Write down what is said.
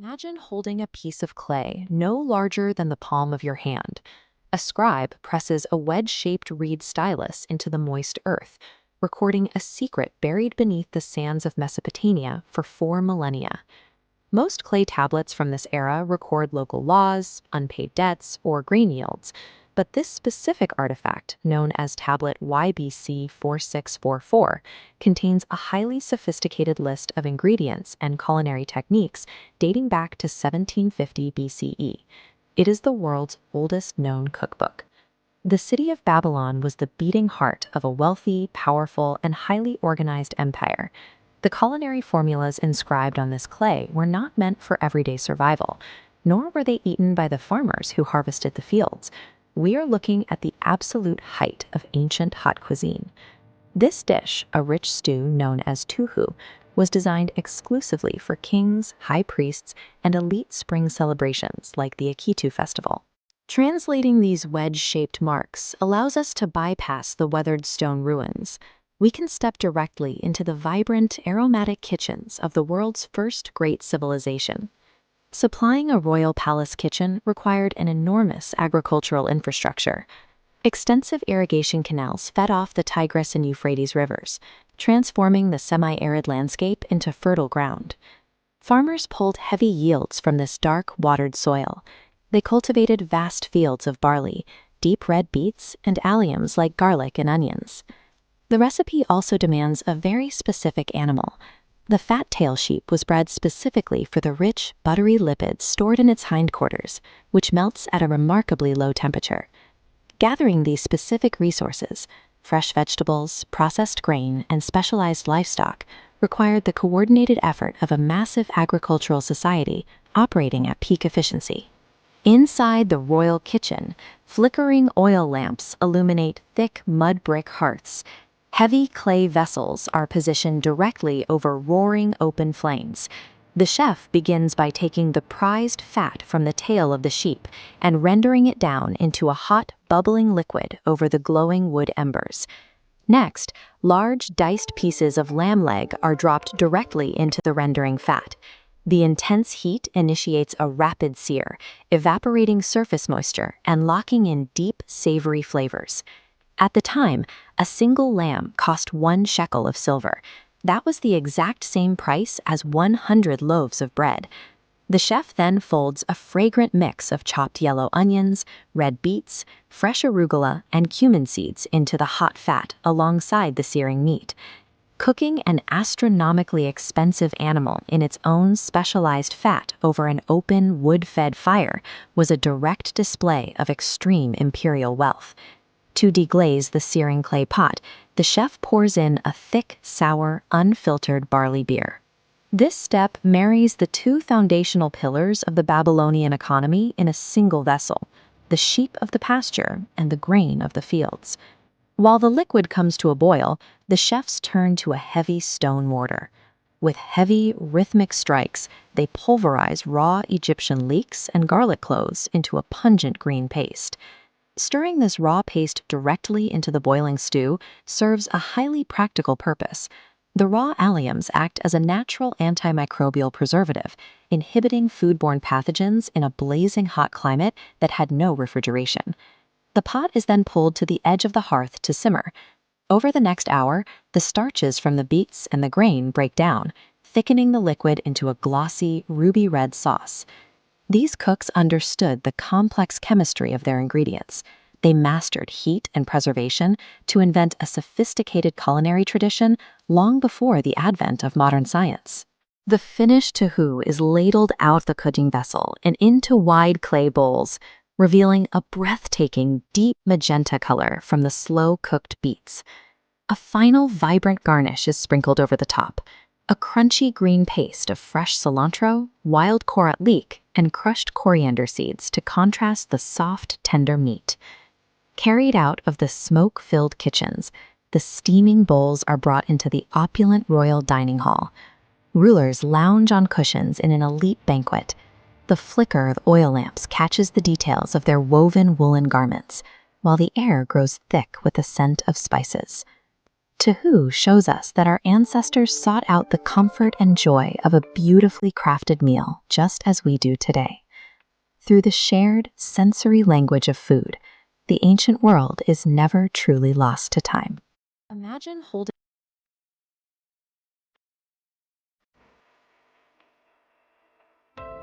Imagine holding a piece of clay no larger than the palm of your hand. A scribe presses a wedge-shaped reed stylus into the moist earth, recording a secret buried beneath the sands of Mesopotamia for 4 millennia. Most clay tablets from this era record local laws, unpaid debts, or grain yields, but this specific artifact, known as tablet YBC 4644, contains a highly sophisticated list of ingredients and culinary techniques dating back to 1750 BCE. It is the world's oldest known cookbook. The city of Babylon was the beating heart of a wealthy, powerful, and highly organized empire. The culinary formulas inscribed on this clay were not meant for everyday survival, nor were they eaten by the farmers who harvested the fields. We are looking at the absolute height of ancient hot cuisine. This dish, a rich stew known as Tuh'u, was designed exclusively for kings, high priests, and elite spring celebrations like the Akitu festival. Translating these wedge-shaped marks allows us to bypass the weathered stone ruins. We can step directly into the vibrant, aromatic kitchens of the world's first great civilization. Supplying a royal palace kitchen required an enormous agricultural infrastructure. Extensive irrigation canals fed off the Tigris and Euphrates rivers, transforming the semi-arid landscape into fertile ground. Farmers pulled heavy yields from this dark, watered soil. They cultivated vast fields of barley, deep red beets, and alliums like garlic and onions. The recipe also demands a very specific animal. The fat-tail sheep was bred specifically for the rich, buttery lipids stored in its hindquarters, which melts at a remarkably low temperature. Gathering these specific resources, fresh vegetables, processed grain, and specialized livestock, required the coordinated effort of a massive agricultural society operating at peak efficiency. Inside the royal kitchen, flickering oil lamps illuminate thick mud brick hearths. Heavy clay vessels are positioned directly over roaring open flames. The chef begins by taking the prized fat from the tail of the sheep and rendering it down into a hot, bubbling liquid over the glowing wood embers. Next, large diced pieces of lamb leg are dropped directly into the rendering fat. The intense heat initiates a rapid sear, evaporating surface moisture and locking in deep, savory flavors. At the time, a single lamb cost 1 shekel of silver. That was the exact same price as 100 loaves of bread. The chef then folds a fragrant mix of chopped yellow onions, red beets, fresh arugula, and cumin seeds into the hot fat alongside the searing meat. Cooking an astronomically expensive animal in its own specialized fat over an open, wood-fed fire was a direct display of extreme imperial wealth. To deglaze the searing clay pot, the chef pours in a thick, sour, unfiltered barley beer. This step marries the two foundational pillars of the Babylonian economy in a single vessel, the sheep of the pasture and the grain of the fields. While the liquid comes to a boil, the chefs turn to a heavy stone mortar. With heavy, rhythmic strikes, they pulverize raw Egyptian leeks and garlic cloves into a pungent green paste. Stirring this raw paste directly into the boiling stew serves a highly practical purpose. The raw alliums act as a natural antimicrobial preservative, inhibiting foodborne pathogens in a blazing hot climate that had no refrigeration. The pot is then pulled to the edge of the hearth to simmer. Over the next hour, the starches from the beets and the grain break down, thickening the liquid into a glossy, ruby-red sauce. These cooks understood the complex chemistry of their ingredients. They mastered heat and preservation to invent a sophisticated culinary tradition long before the advent of modern science. The finished Tuh'u is ladled out the cooking vessel and into wide clay bowls, revealing a breathtaking deep magenta color from the slow-cooked beets. A final vibrant garnish is sprinkled over the top, a crunchy green paste of fresh cilantro, wild korat leek, and crushed coriander seeds to contrast the soft, tender meat. Carried out of the smoke-filled kitchens, the steaming bowls are brought into the opulent royal dining hall. Rulers lounge on cushions in an elite banquet. The flicker of oil lamps catches the details of their woven woolen garments, while the air grows thick with the scent of spices. Tuh'u shows us that our ancestors sought out the comfort and joy of a beautifully crafted meal, just as we do today. Through the shared sensory language of food, the ancient world is never truly lost to time. Imagine holding